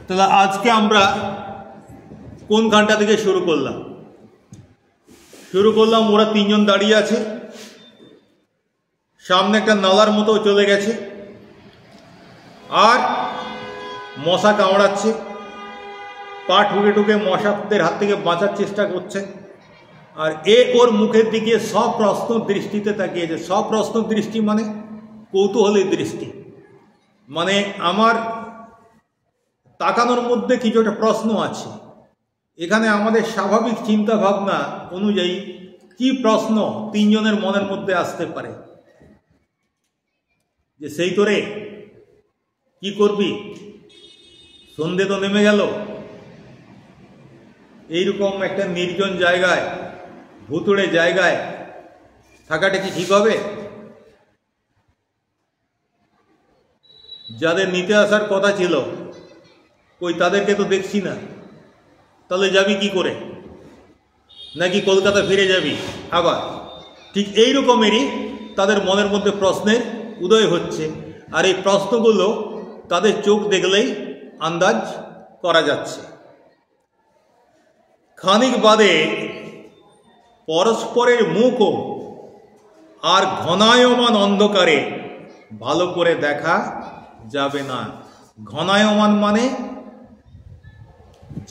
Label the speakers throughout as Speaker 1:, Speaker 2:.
Speaker 1: তাহলে আজকে আমরা কোন গানটা থেকে শুরু করলাম ওরা তিনজন দাঁড়িয়ে আছে, সামনে একটা নালার মতো চলে গেছে, আর মশা কামড়াচ্ছে, পা ঠুকে ঠুকে মশাদের হাত থেকে বাঁচার চেষ্টা করছে। আর ওর মুখের দিকে সপ্রশ্ন দৃষ্টিতে তাকিয়েছে। সপ্রশ্ন দৃষ্টি মানে কৌতূহলের দৃষ্টি, মানে আমার তাকানোর মধ্যে কিছু একটা প্রশ্ন আছে। এখানে আমাদের স্বাভাবিক চিন্তা ভাবনা অনুযায়ী কি প্রশ্ন তিনজনের মনের মধ্যে আসতে পারে, যে সেই তোরে কি করবি, সন্ধে তো নেমে গেল, এইরকম একটা নির্জন জায়গায়, ভুতুড়ে জায়গায় থাকাটা কি ঠিক হবে? যাদের নিতে আসার কথা ছিল কই তাদেরকে তো দেখছি না, তাহলে যাবি কি করে? নাকি কলকাতা ফিরে যাবি আবার? ঠিক এই রকমেরই তাদের মনের মধ্যে প্রশ্নের উদয় হচ্ছে। আর এই প্রশ্নগুলো তাদের চোখ দেখলেই আন্দাজ করা যাচ্ছে। খানিক বাদে পরস্পরের মুখও আর ঘনায়মান অন্ধকারে ভালো করে দেখা যাবে না। ঘনায়মান মানে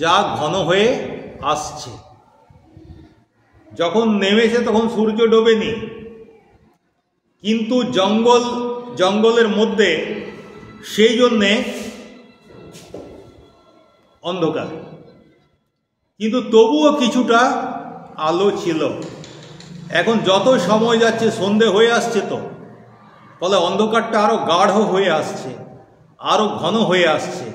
Speaker 1: যা ঘন হয়ে আসছে। যখন নেমেছে তখন সূর্য ডোবেনি, কিন্তু জঙ্গলের মধ্যে সেই জন্যে অন্ধকার, কিন্তু তবুও কিছুটা আলো ছিল। এখন যত সময় যাচ্ছে সন্ধে হয়ে আসছে, তো ফলে অন্ধকারটা আরো গাঢ় হয়ে আসছে, আরো ঘন হয়ে আসছে।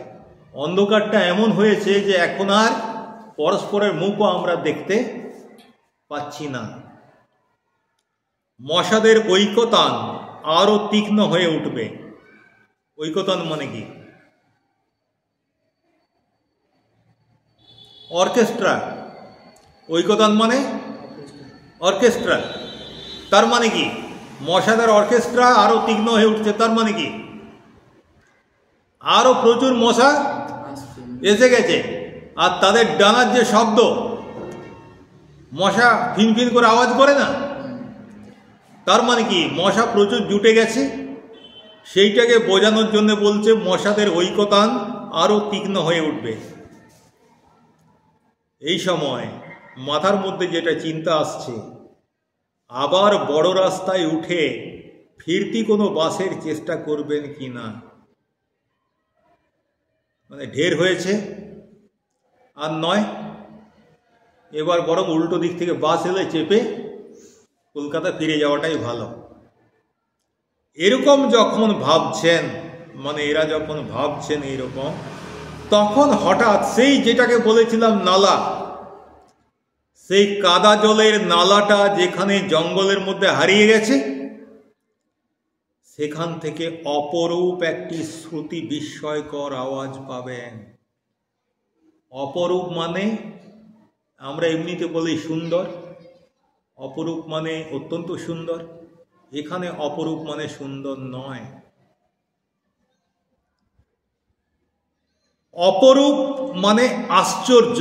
Speaker 1: অন্ধকারটা এমন হয়েছে যে এখন আর পরস্পরের মুখও আমরা দেখতে পাচ্ছি না। মশাদের ঐকতান আরো তীক্ষ্ণ হয়ে উঠবে। ঐকতান মানে কি? অর্কেস্ট্রা। ঐকতান মানে অর্কেস্ট্রা। তার মানে কি? মশাদের অর্কেস্ট্রা আরো তীক্ষ্ণ হয়ে উঠছে। তার মানে কি? আরো প্রচুর মশা এসে গেছে, আর তাদের ডানার যে শব্দ, মশা ফিনফিন করে আওয়াজ করে না, তার মানে কি? মশা প্রচুর জুটে গেছে। সেইটাকে বোঝানোর জন্য বলছে মশাদের ঐকতান আরো তীক্ষ্ণ হয়ে উঠবে। এই সময় মাথার মধ্যে যেটা চিন্তা আসছে, আবার বড় রাস্তায় উঠে ফিরতি কোনো বাসের চেষ্টা করবেন কি না। মানে ঢের হয়েছে আর নয়, এবার বরং উল্টো দিক থেকে বাস এলে চেপে কলকাতা ফিরে যাওয়াটাই ভালো। এরকম যখন ভাবছেন, মানে এরা যখন ভাবছেন এইরকম, তখন হঠাৎ সেই যেটাকে বলেছিলাম নালা, সেই কাদা জলের নালাটা যেখানে জঙ্গলের মধ্যে হারিয়ে গেছে, সেখান থেকে অপরূপ একটি শ্রুতি বিস্ময়কর আওয়াজ পাবেন। অপরূপ মানে আমরা এমনিতে বলি সুন্দর, অপরূপ মানে অত্যন্ত সুন্দর। এখানে অপরূপ মানে সুন্দর নয়, অপরূপ মানে আশ্চর্য।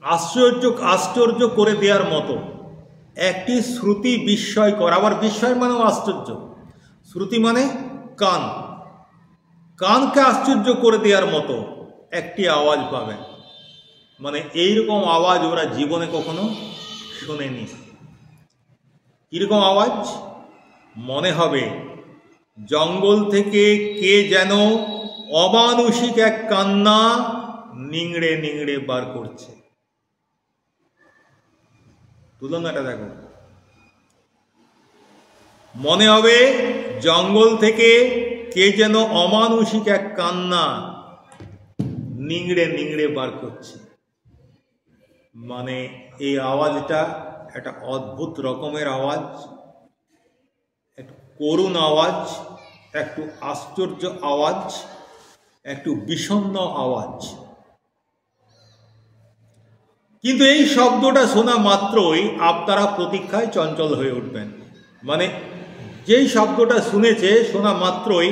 Speaker 1: আশ্চর্য করে দেওয়ার মতো একটি শ্রুতি বিস্ময়কর। আবার বিস্ময় মানেও আশ্চর্য। শ্রুতি মানে কানকে আশ্চর্য করে দেওয়ার মতো একটি আওয়াজ পাবেন। মানে এইরকম আওয়াজ ওরা জীবনে কখনো শোনেনি। কিরকম আওয়াজ? মনে হবে জঙ্গল থেকে কে যেন অমানুষিক এক কান্না নিংড়ে নিংড়ে বার করছে। তুলনাটা দেখো। মনে হবে জঙ্গল থেকে কে যেন অমানুষিক এক কান্না নিংড়ে নিংড়ে বার করছে। মানে এই আওয়াজটা একটা অদ্ভুত রকমের আওয়াজ, একটু করুণ আওয়াজ, একটু আশ্চর্য আওয়াজ, একটু বিষণ্ণ আওয়াজ। কিন্তু এই শব্দটা শোনা মাত্রই আপনারা প্রতীক্ষায় চঞ্চল হয়ে উঠবেন। মানে যেই শব্দটা শুনেছে, শোনা মাত্রই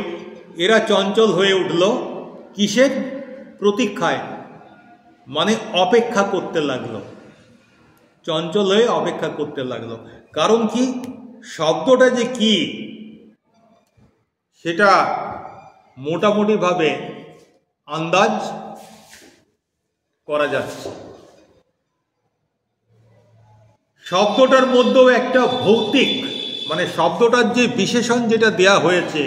Speaker 1: এরা চঞ্চল হয়ে উঠল। কিসের প্রতীক্ষায়? মানে অপেক্ষা করতে লাগলো, চঞ্চল হয়ে অপেক্ষা করতে লাগলো। কারণ কি, শব্দটা যে কি সেটা মোটামুটিভাবে আন্দাজ করা যাচ্ছে। শব্দটার মধ্যেও একটা ভৌতিক, মানে শব্দটার যে বিশেষণ যেটা দেয়া হয়েছে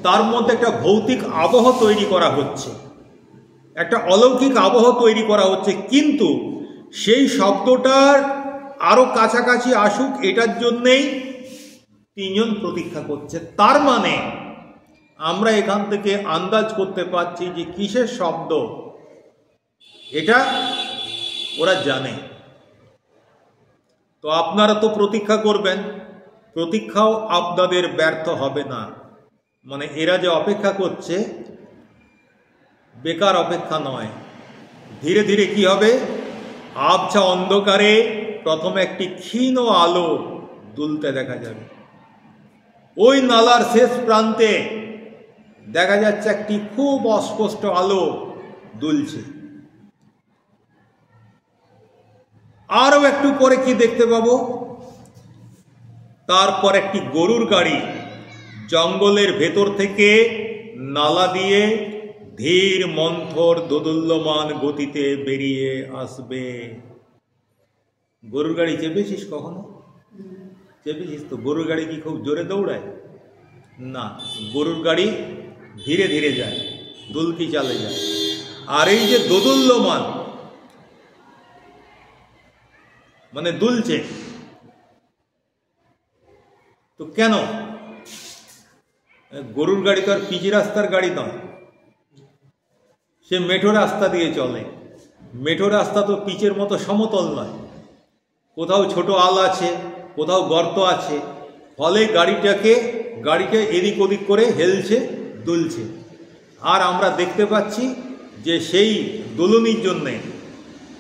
Speaker 1: তার মধ্যে একটা ভৌতিক আবহ তৈরি করা হচ্ছে, একটা অলৌকিক আবহ তৈরি করা হচ্ছে। কিন্তু সেই শব্দটার আরো কাছাকাছি আসুক এটার জন্যেই তিনজন প্রতীক্ষা করছে। তার মানে আমরা এখান থেকে আন্দাজ করতে পারছি যে কিসের শব্দ এটা ওরা জানে। তো আপনারা তো প্রতীক্ষা করবেন, প্রতীক্ষাও আপনাদের ব্যর্থ হবে না। মানে এরা যে অপেক্ষা করছে বেকার অপেক্ষা নয়। ধীরে ধীরে কি হবে, আবছা অন্ধকারে প্রথমে একটি ক্ষীণ আলো দুলতে দেখা যাবে। ওই নালার শেষ প্রান্তে দেখা যাচ্ছে একটি খুব অস্পষ্ট আলো দুলছে। আরো একটু পরে কি দেখতে পাবো, তারপর একটি গরুর গাড়ি জঙ্গলের ভেতর থেকে নালা দিয়ে ধীর মন্থর দোদুল্যমান গতিতে বেরিয়ে আসবে। গরুর গাড়ি চেপেছিস কখনো? চেপেছিস তো? গরুর গাড়ি কি খুব জোরে দৌড়ায়? না, গরুর গাড়ি ধীরে ধীরে যায়, দুলকি চালে যায়। আর এই যে দোদুল্যমান মানে দুলছে, তো কেন? গরুর গাড়ি তো আর পিচি রাস্তার গাড়ি নয়, সে মেঠো রাস্তা দিয়ে চলে। মেঠো রাস্তা তো পিচের মতো সমতল নয়, কোথাও ছোট আল আছে, কোথাও গর্ত আছে, ফলে গাড়িটা এদিক ওদিক করে হেলছে, দুলছে। আর আমরা দেখতে পাচ্ছি যে সেই দোলনির জন্যে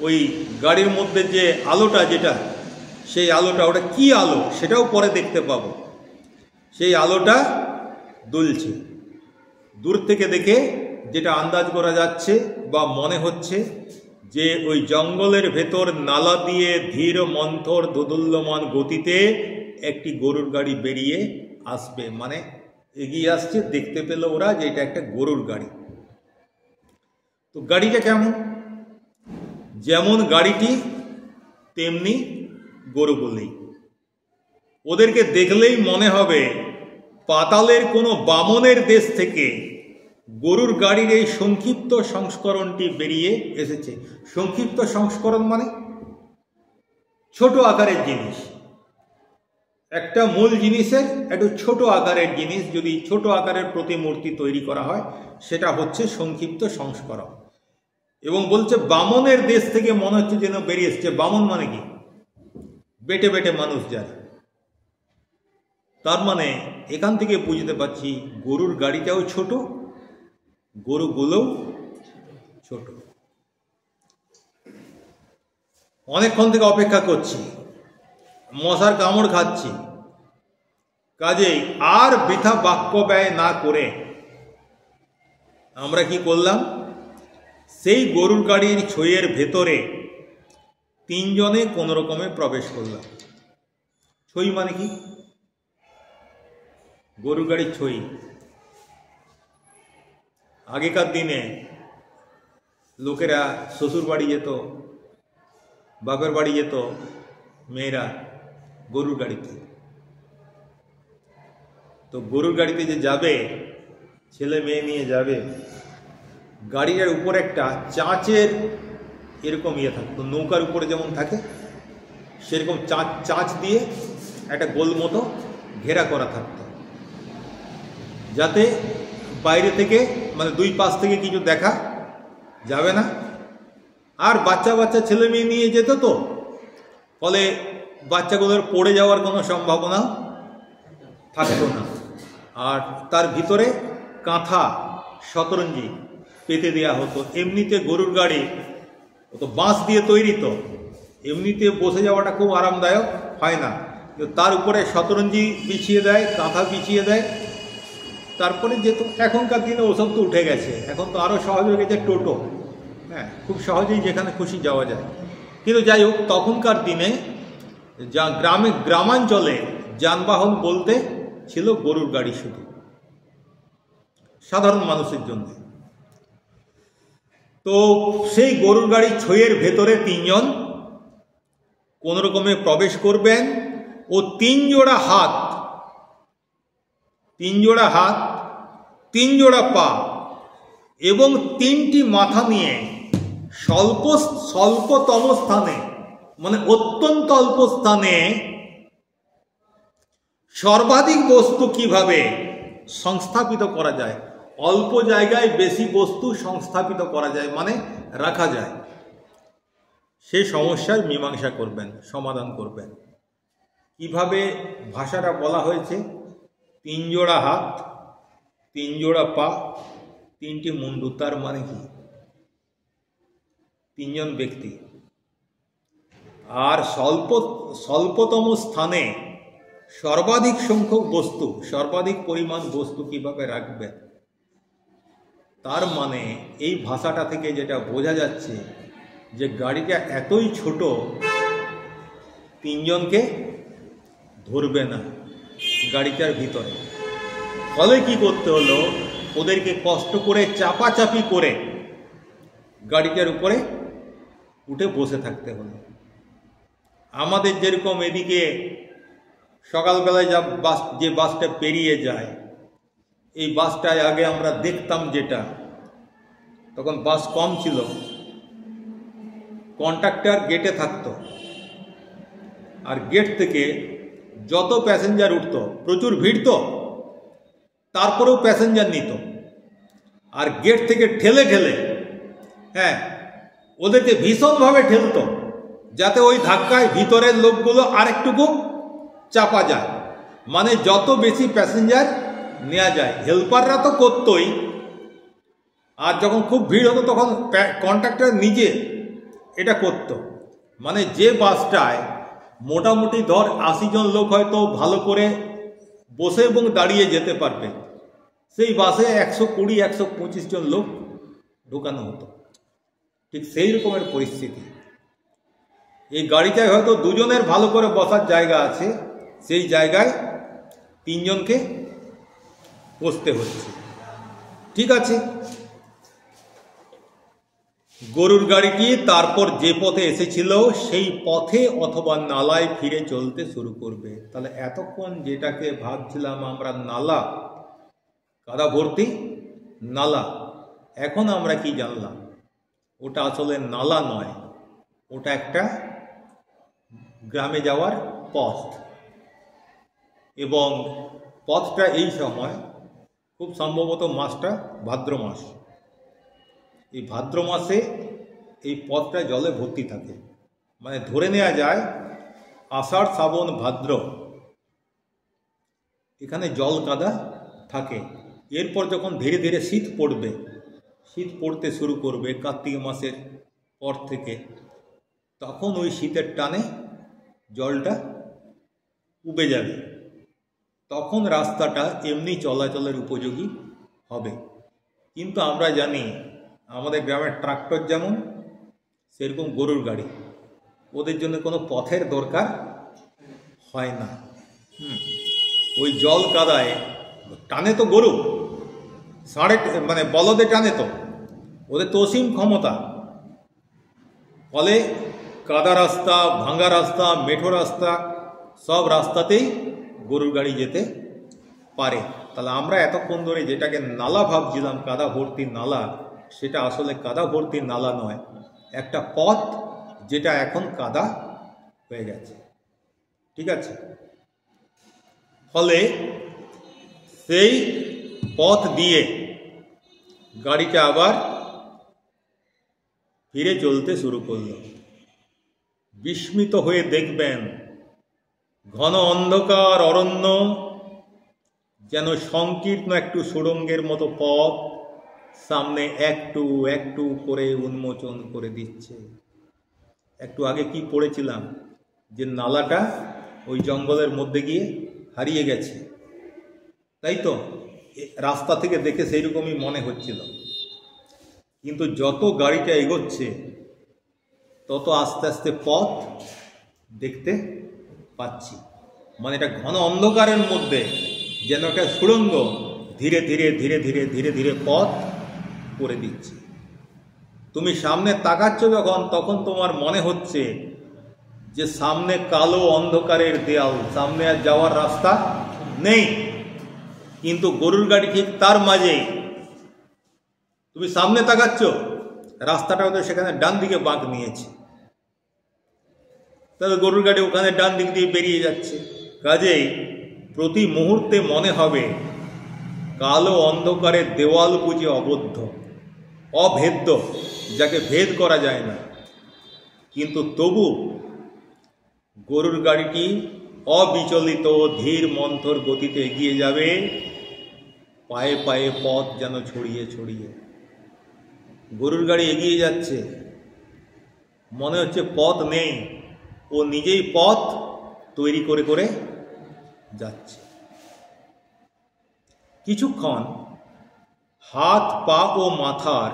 Speaker 1: ওই গাড়ির মধ্যে যে আলোটা, যেটা সেই আলোটা, ওটা কি আলো সেটাও পরে দেখতে পাবো। সেই আলোটা দুলছে। দূর থেকে দেখে যেটা আন্দাজ করা যাচ্ছে বা মনে হচ্ছে যে ওই জঙ্গলের ভেতর নালা দিয়ে ধীর মন্থর দোদুল্যমান গতিতে একটি গরুর গাড়ি বেরিয়ে আসবে, মানে এগিয়ে আসছে। দেখতে পেল ওরা যে এটা একটা গরুর গাড়ি। তো গাড়িটা কেমন? যেমন গাড়িটি তেমনি গরুগুলি। ওদেরকে দেখলেই মনে হবে পাতালের কোনো বামনের দেশ থেকে গরুর গাড়ির এই সংক্ষিপ্ত সংস্করণটি বেরিয়ে এসেছে। সংক্ষিপ্ত সংস্করণ মানে ছোট আকারের জিনিস, একটা মূল জিনিসের একটু ছোট আকারের জিনিস যদি ছোট আকারের প্রতিমূর্তি তৈরি করা হয় সেটা হচ্ছে সংক্ষিপ্ত সংস্করণ। এবং বলছে বামনের দেশ থেকে মনে হচ্ছে যেন বেরিয়ে এসছে। বামন মানে কি? বেটে বেটে মানুষ যারা। তার মানে এখান থেকে বুঝতে পারছি গরুর গাড়িটাও ছোট, গরুগুলোও ছোট। অনেকক্ষণ থেকে অপেক্ষা করছি, মশার কামড় খাচ্ছি, কাজেই আর বৃথা বাক্য ব্যয় না করে আমরা কি করলাম, সেই গরুর গাড়ির ছইয়ের ভেতরে তিনজনে কোন রকমে প্রবেশ করলাম। ছই মানে কি? গরুর গাড়ির ছই। আগেকার দিনে লোকেরা শ্বশুর বাড়ি যেত, বাপের বাড়ি যেত মেয়েরা গরুর গাড়িতে। তো গরুর গাড়িতে যে যাবে, ছেলে মেয়ে নিয়ে যাবে, গাড়িটার উপর একটা চাঁচের এরকম ইয়ে থাকতো, নৌকার উপরে যেমন থাকে সেরকম চাঁচ দিয়ে একটা গোল মতো ঘেরা করা থাকতো, যাতে বাইরে থেকে মানে দুই পাশ থেকে কিছু দেখা যাবে না। আর বাচ্চা বাচ্চা ছেলে মেয়ে নিয়ে যেত, তো ফলে বাচ্চাগুলোর পড়ে যাওয়ার কোনো সম্ভাবনা থাকতো না। আর তার ভিতরে কাঁথা শতরঞ্জি পেতে দেওয়া হতো। এমনিতে গরুর গাড়ি তো বাঁশ দিয়ে তৈরি, তো এমনিতে বসে যাওয়াটা খুব আরামদায়ক হয় না, তার উপরে শতরঞ্জি বিছিয়ে দেয়, কাঁথা বিছিয়ে দেয়, তারপরে যেত। এখনকার দিনে ওসব তো উঠে গেছে, এখন তো আরও সহজ হয়ে গেছে টোটো। হ্যাঁ, খুব সহজেই যেখানে খুশি যাওয়া যায়। কিন্তু যাই হোক, তখনকার দিনে যা গ্রামাঞ্চলে যানবাহন বলতে ছিল গরুর গাড়ি, শুধু সাধারণ মানুষের জন্য। তো সেই গরুর গাড়ি ছইয়ের ভেতরে 3 জন কোন রকমে প্রবেশ করবেন ও 3 জোড়া হাত, 3 জোড়া হাত, 3 জোড়া পা এবং 3টি মাথা নিয়ে স্বল্পতম স্থানে, মানে অত্যন্ত অল্প স্থানে সর্বাধিক বস্তু কিভাবে সংস্থাপিত করা যায়, অল্প জায়গায় বেশি বস্তু সংস্থাপিত করা যায়, মানে রাখা যায়, সে সমস্যার মীমাংসা করবেন, সমাধান করবেন। কিভাবে ভাষাটা বলা হয়েছে? 3 জোড়া হাত, 3 জোড়া পা, 3টি মুন্ডু। তার মানে কি? 3 জন ব্যক্তি। আর স্বল্পতম স্থানে সর্বাধিক সংখ্যক বস্তু, সর্বাধিক পরিমাণ বস্তু কিভাবে রাখবেন? তার মানে এই ভাষাটা থেকে যেটা বোঝা যাচ্ছে যে গাড়িটা এতই ছোট, 3 জনকে ধরবে না গাড়িটার ভিতরে। ফলে কি করতে হলো? ওদেরকে কষ্ট করে চাপাচাপি করে গাড়িটার উপরে উঠে বসে থাকতে হলো। আমাদের যেরকম এদিকে সকালবেলায় যে বাসটা পেরিয়ে যায়, এই বাসটায় আগে আমরা দেখতাম, যেটা তখন বাস কম ছিল, কন্ডাক্টর গেটে থাকতো, আর গেট থেকে যত প্যাসেঞ্জার উঠতো, প্রচুর ভিড় তো, তারপরেও প্যাসেঞ্জার নিত, আর গেট থেকে ঠেলে ঠেলে, হ্যাঁ, ওদেরকে ভীষণভাবে ঠেলতো, যাতে ওই ধাক্কায় ভিতরের লোকগুলো আরেকটুকু চাপা যায়, মানে যত বেশি প্যাসেঞ্জার নেওয়া যায়। হেল্পাররা তো করতোই, আর যখন খুব ভিড় হতো তখন কন্ডাক্টর নিজে এটা করত। মানে যে বাসটায় মোটামুটি 80 জন লোক হয়তো ভালো করে বসে এবং দাঁড়িয়ে যেতে পারবে, সেই বাসে 120-125 জন লোক ঢোকানো হতো। ঠিক সেই রকমের পরিস্থিতি। এই গাড়িটায় হয়তো 2 জনের ভালো করে বসার জায়গা আছে, সেই জায়গায় 3 জনকে বসতে হচ্ছে। ঠিক আছে, গরুর গাড়িটি তারপর যে পথে এসেছিল সেই পথে অথবা নালায় ফিরে চলতে শুরু করবে। তাহলে এতক্ষণ যেটাকে ভাবছিলাম আমরা নালা, কাদা ভর্তি নালা, এখন আমরা কি জানলাম? ওটা আসলে নালা নয়, ওটা একটা গ্রামে যাওয়ার পথ। এবং পথটা এই সময় খুব সম্ভবত মাসটা ভাদ্র মাস। এই ভাদ্র মাসে এই পথটা জলে ভর্তি থাকে, মানে ধরে নেওয়া যায় আষাঢ় শ্রাবণ ভাদ্র এখানে জল কাদা থাকে। এরপর যখন ধীরে ধীরে শীত পড়বে, শীত পড়তে শুরু করবে কার্তিক মাসের পর থেকে, তখন ওই শীতের টানে জলটা উবে যাবে, তখন রাস্তাটা এমনি চলাচলের উপযোগী হবে। কিন্তু আমরা জানি আমাদের গ্রামের ট্রাক্টর যেমন, সেরকম গরুর গাড়ি, ওদের জন্য কোনো পথের দরকার হয় না। ওই জল কাদায় টানে তো গরু, মানে বলদে টানে তো, ওদের তো অসীম ক্ষমতা। ফলে কাদা রাস্তা, ভাঙা রাস্তা, মেঠো রাস্তা, সব রাস্তাতেই গরুর গাড়ি যেতে পারে। তাহলে আমরা এতক্ষণ ধরে যেটাকে নালা ভাবছিলাম, কাদা ভর্তি নালা, সেটা আসলে কাদা ভর্তি নালা নয়, একটা পথ যেটা এখন কাদা হয়ে গেছে। ঠিক আছে, ফলে সেই পথ দিয়ে গাড়িটা আবার ফিরে চলতে শুরু করলো। বিস্মিত হয়ে দেখবেন ঘন অন্ধকার অরণ্য যেন সংকীর্ণ একটু সুড়ঙ্গের মতো পথ সামনে একটু একটু করে উন্মোচন করে দিচ্ছে। একটু আগে কি পড়েছিলাম যে নালাটা ওই জঙ্গলের মধ্যে গিয়ে হারিয়ে গেছে, তাই তো? রাস্তা থেকে দেখে সেই রকমই মনে হচ্ছিল, কিন্তু যত গাড়িটা এগোচ্ছে তত আস্তে আস্তে পথ দেখতে পাচ্ছি। মানে এটা ঘন অন্ধকারের মধ্যে যেন একটা সুড়ঙ্গ ধীরে ধীরে ধীরে ধীরে ধীরে ধীরে পথ করে দিচ্ছে। তুমি সামনে তাকাচ্ছ যখন, তখন তোমার মনে হচ্ছে যে সামনে কালো অন্ধকারের দেয়াল, সামনে আর যাওয়ার রাস্তা নেই, কিন্তু গরুর গাড়ি ঠিক তার মাঝেই। তুমি সামনে তাকাচ্ছ, রাস্তাটা হয়তো সেখানে ডান দিকে বাঁক নিয়েছে, তাহলে গরুর গাড়ি ওখানে ডান দিক দিয়ে বেরিয়ে যাচ্ছে। কাজেই প্রতি মুহূর্তে মনে হবে কালো অন্ধকারের দেওয়াল বুঝে অবদ্ধ, অভেদ্য, যাকে ভেদ করা যায় না। কিন্তু তবু গরুর গাড়িটি অবিচলিত ধীর মন্থর গতিতে এগিয়ে যাবে, পায়ে পায়ে পথ যেন ছড়িয়ে ছড়িয়ে। গরুর গাড়ি এগিয়ে যাচ্ছে, মনে হচ্ছে পথ নেই, ও নিজেই পথ তৈরি করে করে যাচ্ছে। কিছুক্ষণ হাত পা ও মাথার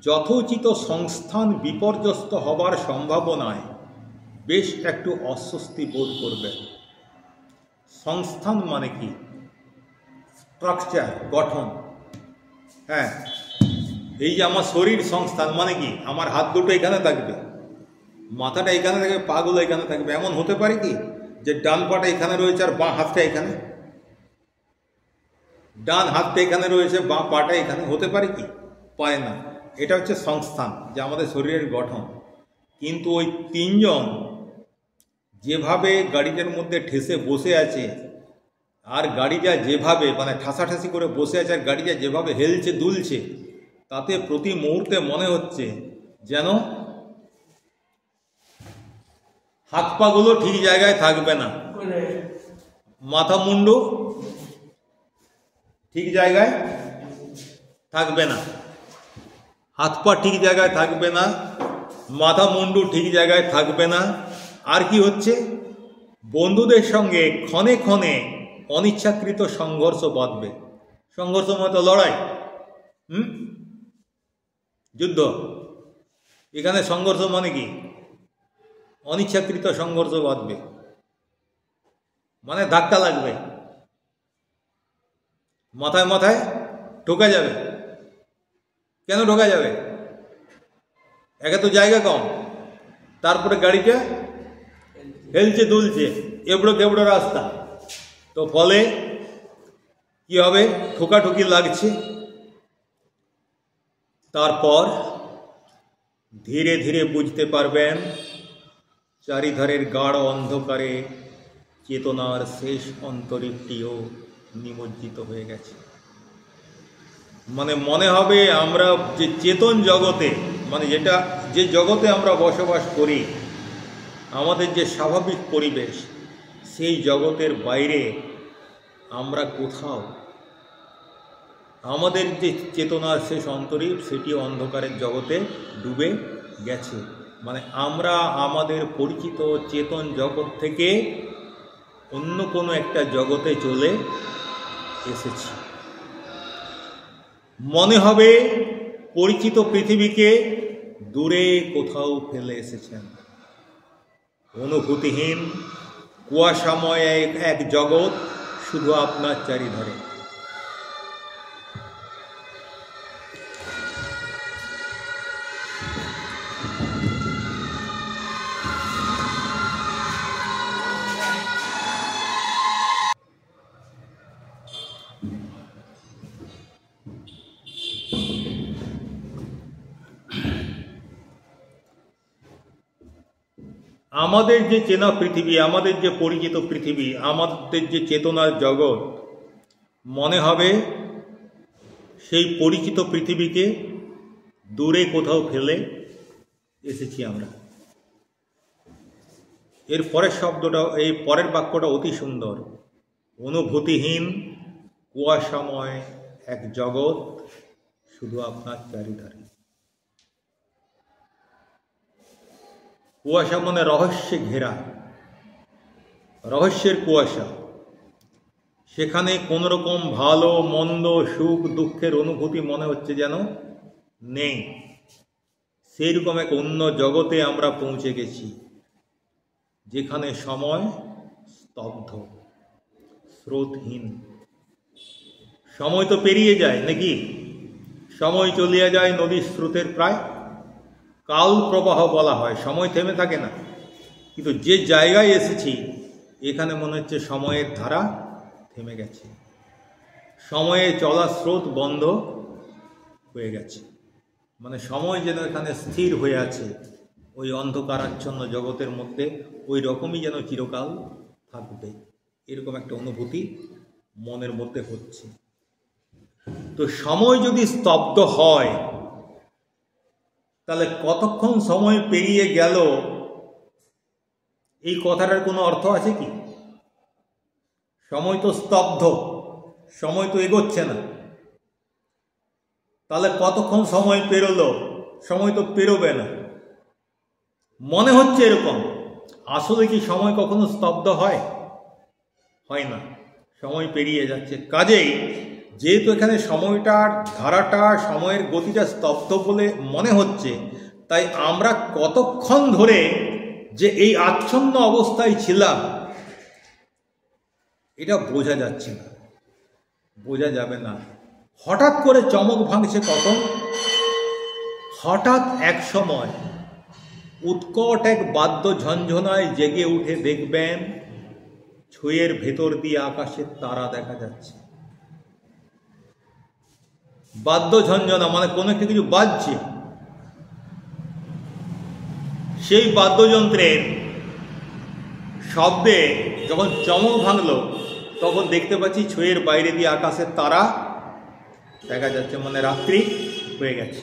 Speaker 1: যথোচিত সংস্থান বিপর্যস্ত হবার সম্ভাবনায় বেশ একটু অস্বস্তি বোধ করবে। সংস্থান মানে কি? স্ট্রাকচার, গঠন। হ্যাঁ, এই যে আমার শরীর সংস্থান মানে কি? আমার হাত দুটো এখানে থাকবে, মাথাটা এখানে থাকবে, পাগুলো এখানে থাকবে। এমন হতে পারে কি যে ডান পাটা এখানে রয়েছে আর বাঁ হাতটা এখানে, ডান হাতটা এখানে রয়েছে, বাঁ পাটা এখানে? হতে পারে কি? পারে না। এটা হচ্ছে সংস্থান, যে আমাদের শরীরের গঠন। কিন্তু ওই তিনজন যেভাবে গাড়িটার মধ্যে ঠেসে বসে আছে, আর গাড়িটা যেভাবে মানে ঠাসাঠাসি করে বসে আছে, আর গাড়িটা যেভাবে হেলছে দুলছে, তাতে প্রতি মুহূর্তে মনে হচ্ছে যেন হাত পাগুলো ঠিক জায়গায় থাকবে না, মাথা মুন্ডু ঠিক জায়গায় থাকবে না, হাত পা ঠিক জায়গায় থাকবে না, মাথা মুন্ডু ঠিক জায়গায় থাকবে না। আর কি হচ্ছে? বন্ধুদের সঙ্গে ক্ষণে ক্ষণে অনিচ্ছাকৃত সংঘর্ষ বাঁধবে। সংঘর্ষ মানে তো লড়াই, যুদ্ধ। এখানে সংঘর্ষ মানে কি? অনিচ্ছাকৃত সংঘর্ষ বাঁধবে, মানে ধাক্কা লাগবে, মাথায় মাথায় ঢোকা যাবে। কেন ঢোকা যাবে? একে তো জায়গা কম, তারপরে গাড়িটা হেলছে দুলছে, এবড়ো কেবড়ো রাস্তা, তো ফলে কি হবে? ঠোকাঠুকি লাগছে। তারপর ধীরে ধীরে বুঝতে পারবেন চারিধারের গাঢ় অন্ধকারে চেতনার শেষ অন্তরীপটিও নিমজ্জিত হয়ে গেছে। মানে মনে হবে আমরা যে চেতন জগতে, মানে যে জগতে আমরা বসবাস করি, আমাদের যে স্বাভাবিক পরিবেশ, সেই জগতের বাইরে আমরা কোথাও, আমাদের যে চেতনার শেষ অন্তরীপ, সেটি অন্ধকারের জগতে ডুবে গেছে। মানে আমরা আমাদের পরিচিত চেতন জগৎ থেকে অন্য কোনো একটা জগতে চলে এসেছি। মনে হবে পরিচিত পৃথিবীকে দূরে কোথাও ফেলে এসেছেন। অনুভূতিহীন কুয়াশাময় এক জগৎ শুধু আপনার চারিধারে। আমাদের যে চেনা পৃথিবী, আমাদের যে পরিচিত পৃথিবী, আমাদের যে চেতনার জগৎ, মনে হবে সেই পরিচিত পৃথিবীকে দূরে কোথাও ফেলে এসেছি আমরা। এর পরের শব্দটা, এই পরের বাক্যটা অতি সুন্দর। অনুভূতিহীন কুয়াশাময় এক জগৎ শুধু আপনার চারিধারে। কুয়াশা মানে রহস্যে ঘেরা, রহস্যের কুয়াশা। সেখানে কোনো রকম ভালো মন্দ সুখ দুঃখের অনুভূতি মনে হচ্ছে যেন নেই। সেইরকম এক অন্য জগতে আমরা পৌঁছে গেছি, যেখানে সময় স্তব্ধ, স্রোতহীন। সময় তো পেরিয়ে যায় নাকি? সময় চলিয়া যায় নদীর স্রোতের প্রায়। কাল প্রবাহ বলা হয়, সময় থেমে থাকে না। কিন্তু যে জায়গায় এসেছি এখানে মনে হচ্ছে সময়ের ধারা থেমে গেছে, সময়ে চলা স্রোত বন্ধ হয়ে গেছে। মানে সময় যেন এখানে স্থির হয়ে আছে ওই অন্ধকারাচ্ছন্ন জগতের মধ্যে, ওই রকমই যেন চিরকাল থাকবে, এরকম একটা অনুভূতি মনের মধ্যে হচ্ছে। তো সময় যদি স্তব্ধ হয় তাহলে কতক্ষণ সময় পেরিয়ে গেল এই কথাটার কোনো অর্থ আছে কি? সময় তো স্তব্ধ, সময় তো এগোচ্ছে না। তাহলে কতক্ষণ সময় পেরোলো? সময় তো পেরোবে না। মনে হচ্ছে এরকম, আসলে কি সময় কখনো স্তব্ধ হয়? হয় না, সময় পেরিয়ে যাচ্ছে। কাজেই যেহেতু এখানে সময়টার ধারাটা, সময়ের গতিটা স্তব্ধ বলে মনে হচ্ছে, তাই আমরা কতক্ষণ ধরে যে এই আচ্ছন্ন অবস্থায় ছিলাম এটা বোঝা যাচ্ছে না, বোঝা যাবে না। হঠাৎ করে চমক ভাঙছে কখন? হঠাৎ এক সময় উৎকট এক বাদ্য ঝঞ্ঝনায় জেগে উঠে দেখবেন ছুঁয়ের ভেতর দিয়ে আকাশের তারা দেখা যাচ্ছে। বাদ্য ঝঞ্ঝনা মানে কোনো একটা কিছু বাজছে। সেই বাদ্যযন্ত্রের শব্দে যখন চমক ভাঙলো তখন দেখতে পাচ্ছি ছুঁয়ের বাইরে দিয়ে আকাশের তারা দেখা যাচ্ছে, মানে রাত্রি হয়ে গেছে।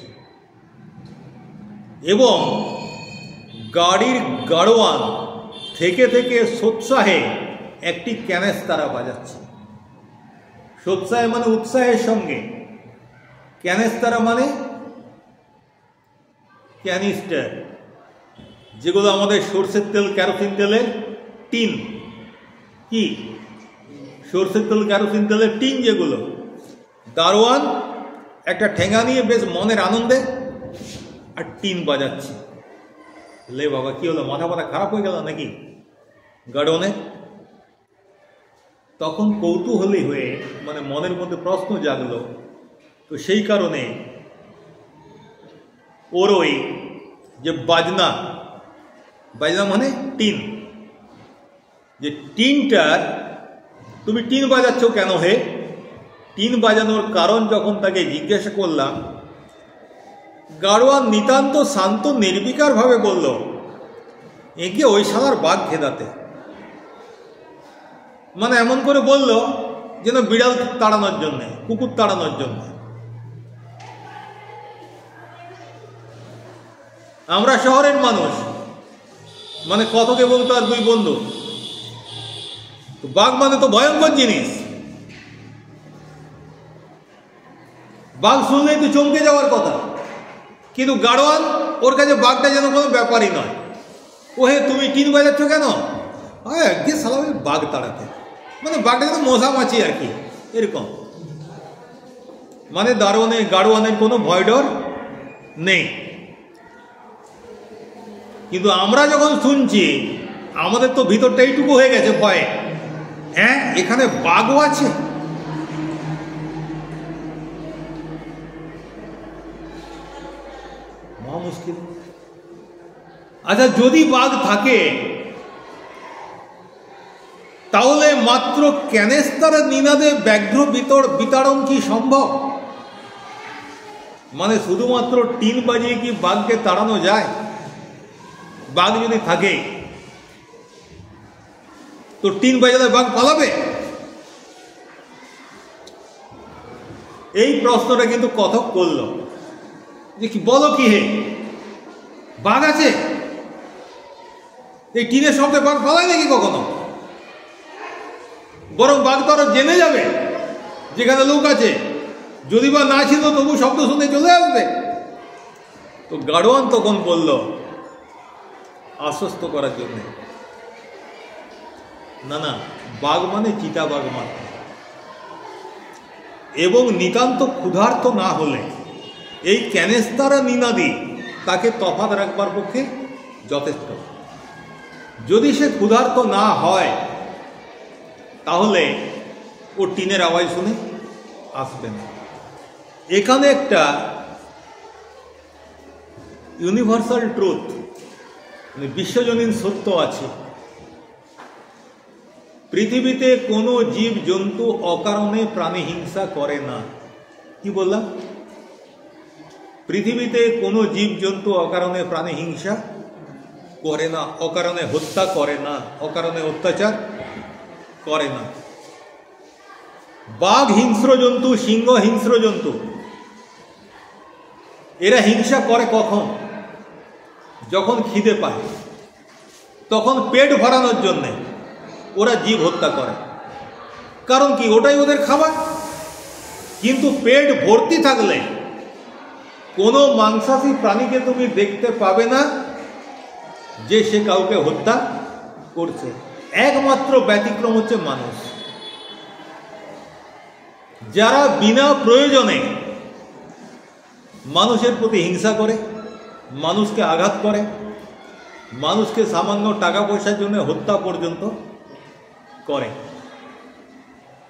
Speaker 1: এবং গাড়ির গাড়োয়ান থেকে থেকে সোৎসাহে একটি ক্যানেস্তারা বাজাচ্ছে। সোৎসাহে মানে উৎসাহের সঙ্গে, ক্যানেস্তারা মানে ক্যানিস্টার, যেগুলো আমাদের সর্ষের তেল কেরোসিন তেলের টিন। কি সর্ষের তেল কেরোসিন তেলের টিন যেগুলো, দারোয়ান একটা ঠেঙা নিয়ে বেশ মনের আনন্দে আর টিন বাজাচ্ছে। লে বাবা, কি হলো, মাথা মাথা খারাপ হয়ে গেল নাকি গাড়নে? তখন কৌতূহলী হয়ে মানে মনের মধ্যে প্রশ্ন জাগলো। তো সেই কারণে ওর ওই যে বাজনা, বাজনা মানে টিন, যে টিনটার তুমি টিন বাজাচ্ছ কেন হে? টিন বাজানোর কারণ যখন তাকে জিজ্ঞাসা করলাম, গাড়োয়ান নিতান্ত শান্ত নির্বিকার ভাবে বলল, একে ওই শালার বাঘ খেদাতে। মানে এমন করে বলল যেন বিড়াল তাড়ানোর জন্যে, কুকুর তাড়ানোর জন্য। আমরা শহরের মানুষ, মানে কথকে বলতো আর দুই বন্ধু। বাঘ মানে তো ভয়ঙ্কর জিনিস, বাঘ শুনলেই তো চমকে যাওয়ার কথা। কিন্তু গাড়োয়ান, ওর কাছে বাঘটা যেন কোনো ব্যাপারই নয়। ও হে, তুমি টিন বাজাচ্ছ কেন? হ্যাঁ, একদিন সালামে বাঘ তাড়াতে, মানে বাঘটা যেন মশা মাছি আর কি, এরকম। মানে গাড়োয়ানের কোনো ভয় ডর নেই। কিন্তু আমরা যখন শুনছি আমাদের তো ভিতরটা এইটুকু হয়ে গেছে ভয়ে, হ্যাঁ এখানে বাঘও আছে। মহা মুশকিল। আচ্ছা, যদি বাঘ থাকে তাহলে মাত্র ক্যানেস্তার নিনাদে ব্যাঘ্র বিতাড়ন কি সম্ভব? মানে শুধুমাত্র টিন বাজিয়ে কি বাঘকে তাড়ানো যায়? বাঘ যদি থাকে তো টিন বাজালে বাঘ পালাবে? এই প্রশ্নটা কিন্তু কথক করল যে কি বলো কি হে, বাঘ আছে? এই টিনের শব্দে বাঘ পালায় নাকি কখনো? বরং বাঘ তো আরো জেনে যাবে যেখানে লোক আছে, যদি বা না ছিল তবু শব্দ শুনে চলে আসবে। তো গাড়োয়ান তখন বলল আশ্বস্ত করার জন্য, না না, বাঘ মানে চিতা বাঘ মাত্র, এবং নিতান্ত ক্ষুধার্ত না হলে এই ক্যানেস্তারা নিনাদি তাকে তফাৎ রাখবার পক্ষে যথেষ্ট। যদি সে ক্ষুধার্ত না হয় তাহলে ও টিনের আওয়াজ শুনে আসবে না। এখানে একটা ইউনিভার্সাল ট্রুথ, মানে বিশ্বজনীন সত্য আছে। পৃথিবীতে কোনো জীব জন্তু অকারণে প্রাণী হিংসা করে না। কি বললাম? পৃথিবীতে কোনো জীব জন্তু অকারণে প্রাণী হিংসা করে না, অকারণে হত্যা করে না, অকারণে অত্যাচার করে না। বাঘ হিংস্র জন্তু, সিংহ হিংস্র জন্তু, এরা হিংসা করে কখন? যখন খিদে পায়, তখন পেট ভরানোর জন্যে ওরা জীব হত্যা করে। কারণ কি? ওটাই ওদের খাবার। কিন্তু পেট ভর্তি থাকলে কোনো মাংসাশী প্রাণীকে তুমি দেখতে পাবে না যে সে কাউকে হত্যা করছে। একমাত্র ব্যতিক্রম হচ্ছে মানুষ, যারা বিনা প্রয়োজনে মানুষের প্রতি হিংসা করে, মানুষকে আঘাত করে, মানুষকে সামান্য টাকা পয়সার জন্য হত্যা পর্যন্ত করে।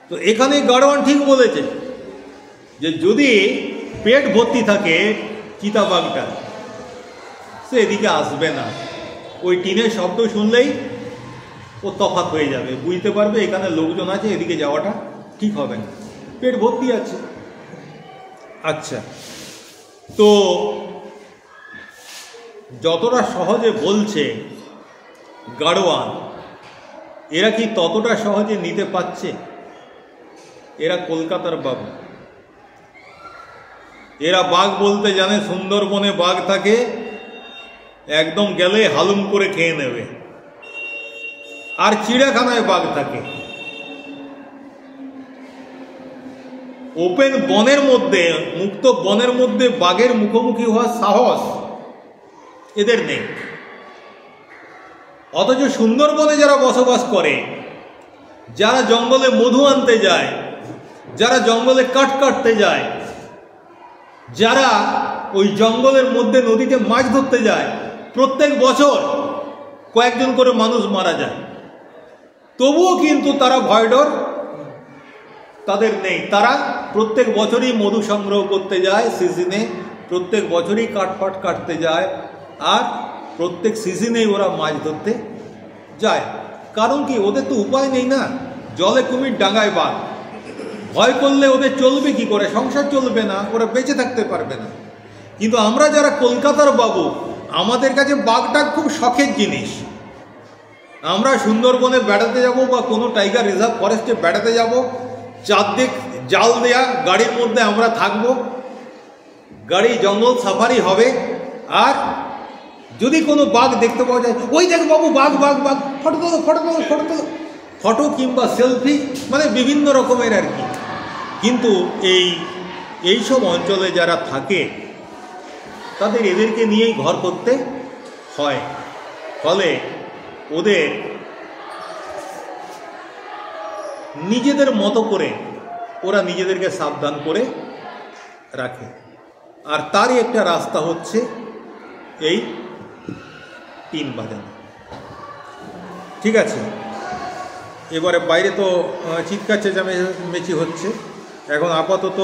Speaker 1: তো এখানে গাড়োয়ান ঠিক বলেছে যে যদি পেট ভর্তি থাকে চিতাবাঘটা, সে এদিকে আসবে না। ওই টিনের শব্দ শুনলেই ও তফাৎ হয়ে যাবে, বুঝতে পারবে এখানে লোকজন আছে, এদিকে যাওয়াটা ঠিক হবে না, পেট ভর্তি আছে। আচ্ছা, তো যতটা সহজে বলছে গাড়োয়ান, এরা কি ততটা সহজে নিতে পারছে? এরা কলকাতার বাবু, এরা বাঘ বলতে জানে। সুন্দরবনে বাঘ থাকে, একদম গেলে হালুম করে খেয়ে নেবে। আর চিড়িয়াখানায় বাঘ থাকে, ওপেন বনের মধ্যে, মুক্ত বনের মধ্যে বাঘের মুখোমুখি হওয়ার সাহস এদের নেই। অথচ সুন্দরবনে যারা বসবাস করে, যারা জঙ্গলে মধু আনতে যায়, যারা জঙ্গলে কাঠ কাটতে যায়, যারা ওই জঙ্গলের মধ্যে নদীতে মাছ ধরতে যায়, প্রত্যেক বছর কয়েকজন করে মানুষ মারা যায়। তবুও কিন্তু তারা ভয় ডর তাদের নেই। তারা প্রত্যেক বছরই মধু সংগ্রহ করতে যায় সিজনে, প্রত্যেক বছরই কাঠপাট কাটতে যায়, আর প্রত্যেক সিজনেই ওরা মাছ ধরতে যায়। কারণ কি? ওদের তো উপায় নেই না। জলে কুমির, ডাঙায় বাঘ, ভয় করলে ওদের চলবে কি করে? সংসার চলবে না, ওরা বেঁচে থাকতে পারবে না। কিন্তু আমরা যারা কলকাতার বাবু, আমাদের কাছে বাঘটা খুব শখের জিনিস। আমরা সুন্দরবনে বেড়াতে যাব বা কোনো টাইগার রিজার্ভ ফরেস্টে বেড়াতে যাব, চারদিক জাল দেয়া গাড়ির মধ্যে আমরা থাকব, গাড়ি জঙ্গল সাফারি হবে। আর যদি কোনো বাঘ দেখতে পাওয়া যায়, ওই দেখ বাবু বাঘ বাঘ বাঘ, ফটো তোলো ফটো তোলো ফটো তোলো, ফটো কিংবা সেলফি, মানে বিভিন্ন রকমের আর কি। কিন্তু এইসব অঞ্চলে যারা থাকে তাদের এদেরকে নিয়েই ঘর করতে হয়। ফলে ওদের নিজেদের মতো করে ওরা নিজেদেরকে সাবধান করে রাখে। আর তারই একটা রাস্তা হচ্ছে এই টিন বাজানো। ঠিক আছে, এবারে বাইরে তো চিৎকার চেঁচামেচি হচ্ছে। এখন আপাতত